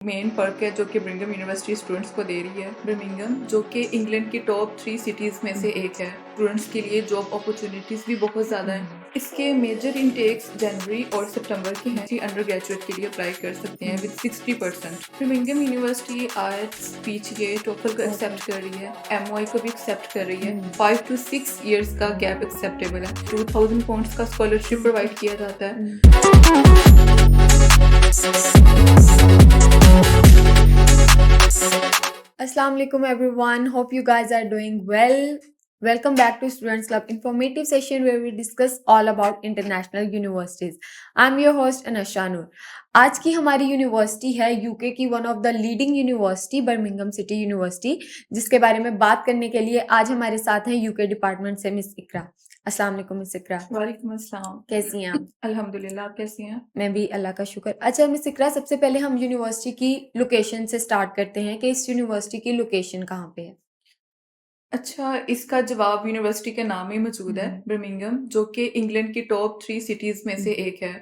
Main Perk है जो कि ब्रिंघम यूनिवर्सिटी स्टूडेंट्स को दे रही है। ब्रिमिंघम जो कि इंग्लैंड की टॉप 3 सिटीज़ में से एक है। स्टूडेंट्स के लिए जॉब अपॉर्चुनिटीज़ भी बहुत ज़्यादा हैं। इसके मेजर इनटेक्स जनवरी और सितंबर के हैं। अंडर ग्रेजुएट के लिए अप्लाई कर सकते हैं with 60%। Birmingham university IELTS, PGA, TOEFL को एक्सेप्ट कर रही है, एमओआई को भी एक्सेप्ट कर रही है। 5 to 6 इयर्स का गैप एक्सेप्टेबल है। 2000 पाउंड्स का स्कॉलरशिप प्रोवाइड किया जाता है। Assalamu alaikum everyone. Hope you guys are doing well. Welcome back to Students Club informative session where we discuss all about international universities. I'm your host Anasha Noor. आज की हमारी university है UK की one of the leading university Birmingham city university, जिसके बारे में बात करने के लिए आज हमारे साथ हैं यूके डिपार्टमेंट से मिस इकरा। अस्सलाम वालेकुम मिस इकरा। वालेकुम अस्सलाम। कैसी हैं आप? अल्हम्दुलिल्लाह, आप कैसी हैं? मैं भी अल्लाह का शुक्र। अच्छा मिस इकरा, सबसे पहले हम यूनिवर्सिटी की लोकेशन से स्टार्ट करते हैं कि इस यूनिवर्सिटी की लोकेशन कहाँ पे है। अच्छा, इसका जवाब यूनिवर्सिटी के नाम में ही मौजूद है, बर्मिंघम, जो कि इंग्लैंड की टॉप 3 सिटीज़ में से एक है।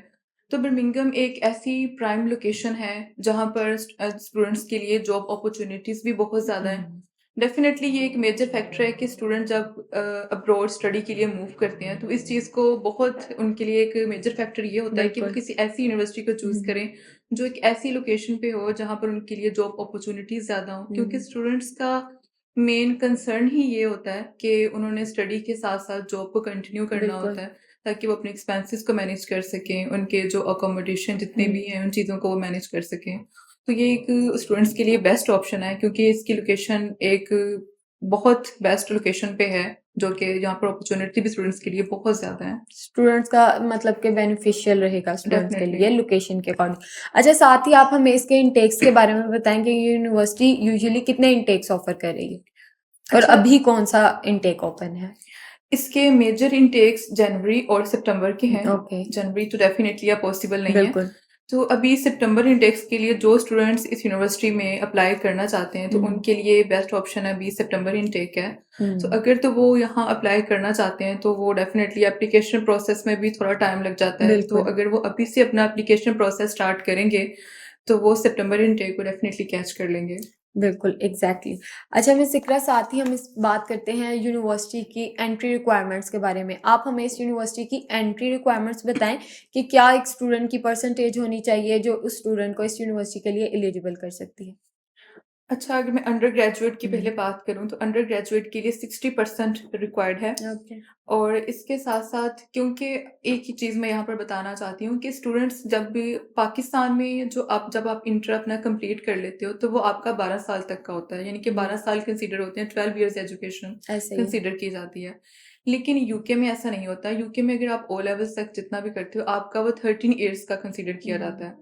तो बर्मिंघम एक ऐसी प्राइम लोकेशन है जहाँ पर स्टूडेंट्स के लिए जॉब अपॉर्चुनिटीज़ भी बहुत ज़्यादा हैं। डेफिनेटली ये एक मेजर फैक्टर है कि स्टूडेंट जब अब्रॉड स्टडी के लिए मूव करते हैं तो इस चीज़ को बहुत उनके लिए एक मेजर फैक्टर ये होता है कि वो बिल्कुल। किसी ऐसी यूनिवर्सिटी को चूज़ करें जो एक ऐसी लोकेशन पे हो जहाँ पर उनके लिए जॉब अपॉर्चुनिटीज़ ज़्यादा हो, क्योंकि स्टूडेंट्स का मेन कंसर्न ही ये होता है कि उन्होंने स्टडी के साथ-साथ जॉब को कंटिन्यू करना बिल्कुल। होता है, ताकि वो अपने एक्सपेंसेस को मैनेज कर सकें, उनके जो अकोमोडेशन जितने भी हैं, उन चीज़ों को वो मैनेज कर सकें। तो ये एक स्टूडेंट्स के लिए बेस्ट ऑप्शन है, क्योंकि इसकी लोकेशन एक बहुत बेस्ट लोकेशन पे है, जो कि यहाँ पर अपॉर्चुनिटी भी स्टूडेंट्स के लिए बहुत ज़्यादा है। स्टूडेंट्स का मतलब कि बेनिफिशियल रहेगा स्टूडेंट्स के डेफिनेटली। लिए लोकेशन के अकॉर्डिंग। अच्छा, साथ ही आप हमें इसके इंटेक्स के बारे में बताएं कि ये यूनिवर्सिटी यूजुअली कितने इंटेक्स ऑफर कर रही है और अच्छा, अभी कौन सा इंटेक ओपन है? इसके मेजर इनटेक्स जनवरी और सितंबर के हैं। ओके। जनवरी तो डेफिनेटली अब पॉसिबल नहीं है। बिल्कुल। तो अभी सितंबर इंडेक्स के लिए जो स्टूडेंट्स इस यूनिवर्सिटी में अप्लाई करना चाहते हैं तो उनके लिए बेस्ट ऑप्शन अभी सितंबर इंटेक है। तो अगर तो वो यहाँ अप्लाई करना चाहते हैं तो वो डेफिनेटली एप्लीकेशन प्रोसेस में भी थोड़ा टाइम लग जाता है। तो बिल्कुल। अगर वो अभी से अपना एप्लीकेशन प्रोसेस स्टार्ट करेंगे तो वो सितंबर इंटेक को डेफिनेटली कैच कर लेंगे। बिल्कुल, एग्जैक्टली। अच्छा मिस इकरा, साथ ही हम इस बात करते हैं यूनिवर्सिटी की एंट्री रिक्वायरमेंट्स के बारे में। आप हमें इस यूनिवर्सिटी की एंट्री रिक्वायरमेंट्स बताएं कि क्या एक स्टूडेंट की परसेंटेज होनी चाहिए जो उस स्टूडेंट को इस यूनिवर्सिटी के लिए एलिजिबल कर सकती है। अच्छा, अगर मैं अंडर ग्रेजुएट की पहले बात करूँ तो अंडर ग्रेजुएट के लिए 60% रिक्वायर्ड है। ओके। और इसके साथ-साथ, क्योंकि एक ही चीज़ मैं यहाँ पर बताना चाहती हूँ कि स्टूडेंट्स जब भी पाकिस्तान में जब आप इंटर अपना कंप्लीट कर लेते हो तो वो आपका 12 साल तक का होता है, यानी कि 12 साल कंसीडर होते हैं, 12 इयर्स एजुकेशन ऐसे ही है। कंसीडर की जाती है। लेकिन यूके में ऐसा नहीं होता। यूके में अगर आप ओ लेवल्स तक जितना भी करते हो आपका वो 13 इयर्स का कंसीडर किया जाता है।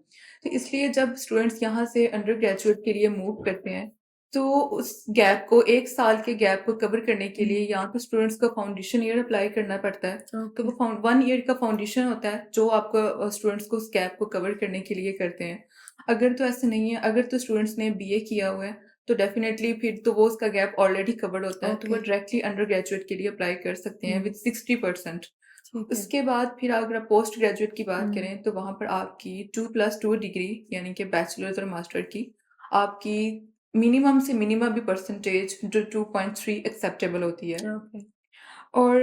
तो इसलिए जब स्टूडेंट्स यहाँ से अंडर ग्रेजुएट के लिए मूव करते हैं तो उस गैप को 1 साल के गैप को कवर करने के लिए यहाँ पे स्टूडेंट्स को फाउंडेशन ईयर अप्लाई करना पड़ता है। तो वो 1 ईयर का फाउंडेशन होता है जो आपको स्टूडेंट्स को उस गैप को कवर करने के लिए करते हैं। अगर तो ऐसा नहीं है, अगर तो स्टूडेंट्स ने बीए किया हुआ है तो डेफिनेटली फिर तो वो उसका गैप ऑलरेडी कवर्ड होता है, तो वो डायरेक्टली अंडर ग्रेजुएट के लिए अप्लाई कर सकते हैं विद 60%। उसके बाद फिर अगर आप पोस्ट ग्रेजुएट की बात करें तो वहाँ पर आपकी 2+2 डिग्री यानी कि बैचलर्स और मास्टर की आपकी मिनिमम से मिनिमम भी परसेंटेज जो 2.3 एक्सेप्टेबल होती है। और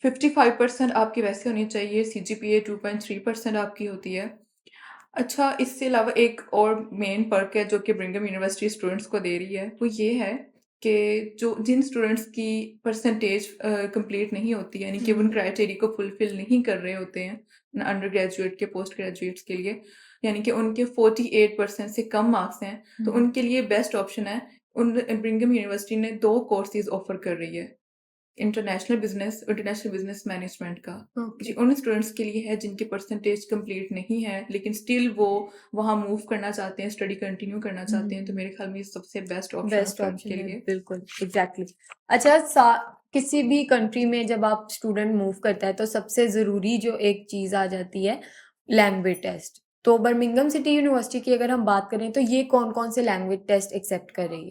55% आपकी वैसे होनी चाहिए। सीजीपीए 2.3% आपकी होती है। अच्छा, इससे अलावा एक और मेन पर्क है जो कि ब्रिंघम यूनिवर्सिटी स्टूडेंट्स को दे रही है, वो ये है कि जिन स्टूडेंट्स की परसेंटेज कंप्लीट नहीं होती, यानी कि उन क्राइटेरिया को फुलफिल नहीं कर रहे होते हैं अंडर ग्रेजुएट के पोस्ट ग्रेजुएट्स के लिए, यानी कि उनके 48% से कम मार्क्स हैं, तो उनके लिए बेस्ट ऑप्शन है। ब्रिंघम यूनिवर्सिटी ने 2 कोर्सेज ऑफर कर रही है, इंटरनेशनल बिजनेस मैनेजमेंट का। जी, उन स्टूडेंट्स के लिए है जिनकी परसेंटेज कंप्लीट नहीं है लेकिन स्टिल वो वहाँ मूव करना चाहते हैं, स्टडी कंटिन्यू करना चाहते हैं, तो मेरे ख्याल में ये सबसे बेस्ट ऑप्शन के लिए। बिल्कुल, एग्जैक्टली। अच्छा, किसी भी कंट्री में जब आप स्टूडेंट मूव करता है तो सबसे जरूरी जो एक चीज आ जाती है लैंग्वेज टेस्ट। तो बर्मिंघम सिटी यूनिवर्सिटी की अगर हम बात करें तो ये कौन कौन से लैंग्वेज टेस्ट एक्सेप्ट कर रही है?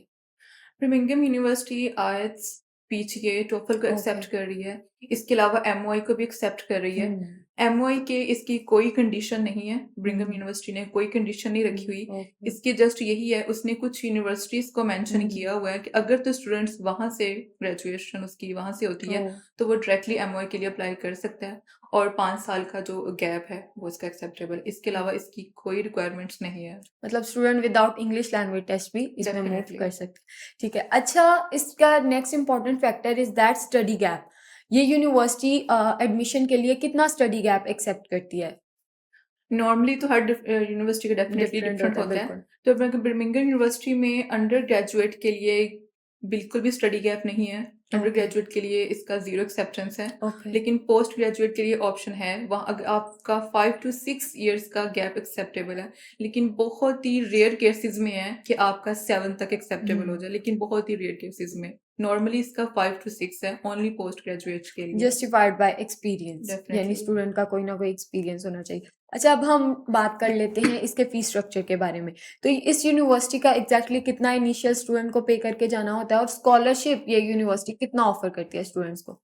ब्रिमिंघम यूनिवर्सिटी आईएलटीएस, पीजीए, टोफल को एक्सेप्ट कर रही है। इसके अलावा एमओआई को भी एक्सेप्ट कर रही है। MOI के इसकी कोई कंडीशन नहीं है, ब्रिंघम हम्म, यूनिवर्सिटी ने कोई कंडीशन नहीं रखी हुई। ओके इसकी जस्ट यही है, उसने कुछ यूनिवर्सिटीज को मेंशन हम्म, किया हुआ है कि अगर तो स्टूडेंट्स वहां से ग्रेजुएशन उसकी वहां से होती है ओ तो वो डायरेक्टली MOI के लिए अप्लाई कर सकता है, और 5 साल का जो गैप है वो इसका एक्सेप्टेबल। इसके अलावा इसकी कोई रिक्वायरमेंट्स नहीं है। मतलब student without English language test भी इसमें मूव डेफिनेटली। कर सकते हैं। ठीक है, अच्छा इसका next important factor is that study gap. ये यूनिवर्सिटी एडमिशन के लिए कितना स्टडी गैप एक्सेप्ट करती है? नॉर्मली तो हर यूनिवर्सिटी का डेफिनेटली डिफरेंट डिफरेंट होता है होता है। बिल्कुल। तो बर्मिंघम यूनिवर्सिटी में अंडर ग्रेजुएट के लिए बिल्कुल भी स्टडी गैप नहीं है। अंडर ओके ग्रेजुएट के लिए इसका 0 एक्सेप्टेंस है। ओके लेकिन पोस्ट ग्रेजुएट के लिए ऑप्शन है, वहाँ अगर आपका 5 to 6 ईयर्स का गैप एक्सेप्टेबल है। लेकिन बहुत ही रेयर केसेस में है कि आपका 7 तक एक्सेप्टेबल हो जाए, लेकिन बहुत ही रेयर केसेस में। नॉर्मली इसका 5 to 6 है ओनली पोस्ट ग्रेजुएट के लिए। जस्टिफाइड बाय एक्सपीरियंस, यानी डेफिनेटली। स्टूडेंट का कोई ना कोई एक्सपीरियंस होना चाहिए। अच्छा, अब हम बात कर लेते हैं इसके फीस स्ट्रक्चर के बारे में। तो इस यूनिवर्सिटी का एग्जैक्टली कितना इनिशियल स्टूडेंट को पे करके जाना होता है, और स्कॉलरशिप ये यूनिवर्सिटी कितना ऑफर करती है स्टूडेंट्स को?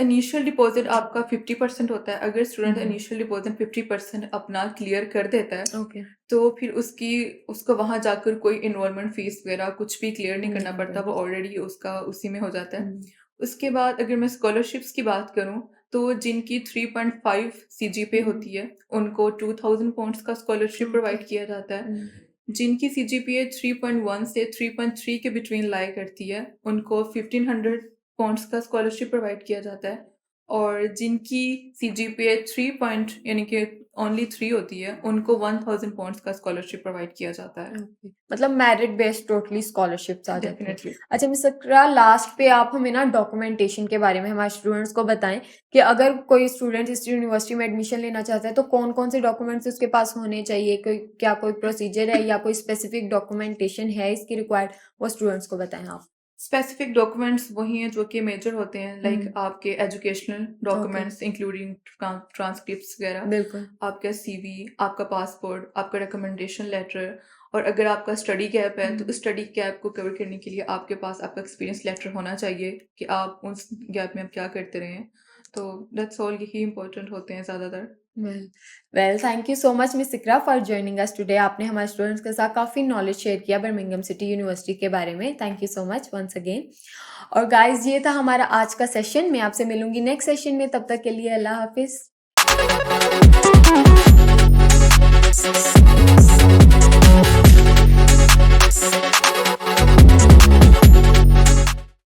इनिशियल डिपॉजिट आपका 50% होता है। अगर स्टूडेंट हम्म, इनिशियल डिपॉजिट 50% अपना क्लियर कर देता है ओके तो फिर उसको वहां जाकर कोई इन्वॉल्वमेंट फीस वगैरह कुछ भी क्लियर नहीं करना नहीं पड़ता, वो करते। ऑलरेडी उसका उसी में हो जाता है। हम्म, उसके बाद अगर मैं स्कॉलरशिप्स की बात करूं तो जिनकी 3.5 CGPA होती है उनको 2000 पॉइंट्स का स्कॉलरशिप ओके प्रोवाइड किया जाता है। जिनकी CGPA 3.1 से 3.3 के बिटवीन लाई करती है उनको 1500 पॉइंट्स का स्कॉलरशिप प्रोवाइड किया जाता है। और जिनकी CGPA 3 पॉइंट यानी कि ओनली 3 होती है उनको 1000 पॉइंट्स का स्कॉलरशिप प्रोवाइड किया जाता है। ओके, मतलब मेरिट बेस्ड टोटली स्कॉलरशिप्स आ जाती हैं। डेफिनेटली। अच्छा मिस सकरा, लास्ट पे आप हमें ना डॉक्यूमेंटेशन के बारे में हमारे स्टूडेंट्स को बताएं कि अगर कोई स्टूडेंट इस यूनिवर्सिटी में एडमिशन लेना चाहता है तो कौन कौन से डॉक्यूमेंट्स उसके पास होने चाहिए, क्या कोई प्रोसीजर है या कोई स्पेसिफिक डॉक्यूमेंटेशन है इसकी रिक्वायर्ड, वो स्टूडेंट्स को बताएं आप। स्पेसिफिक डॉक्यूमेंट्स वही हैं जो कि मेजर होते हैं, लाइक आपके एजुकेशनल डॉक्यूमेंट्स इंक्लूडिंग ट्रांसक्रिप्ट्स वगैरह, बिल्कुल आपका CV, आपका पासपोर्ट, आपका रिकमेंडेशन लेटर। और अगर आपका स्टडी गैप है तो उस स्टडी गैप को कवर करने के लिए आपके पास आपका एक्सपीरियंस लेटर होना चाहिए कि आप उस गैप में आप क्या करते रहे हैं। तो दैट्स ऑल, यही इंपॉर्टेंट होते हैं ज़्यादातर। Well thank you so much miss सिक्रा फॉर ज्वाइनिंग अस टुडे। आपने हमारे स्टूडेंट्स के साथ काफ़ी नॉलेज शेयर किया बर्मिंघम सिटी यूनिवर्सिटी के बारे में। Thank you so much once again. और गाइस, ये था हमारा आज का सेशन। मैं आपसे मिलूंगी नेक्स्ट सेशन में, तब तक के लिए अल्लाह हाफिज।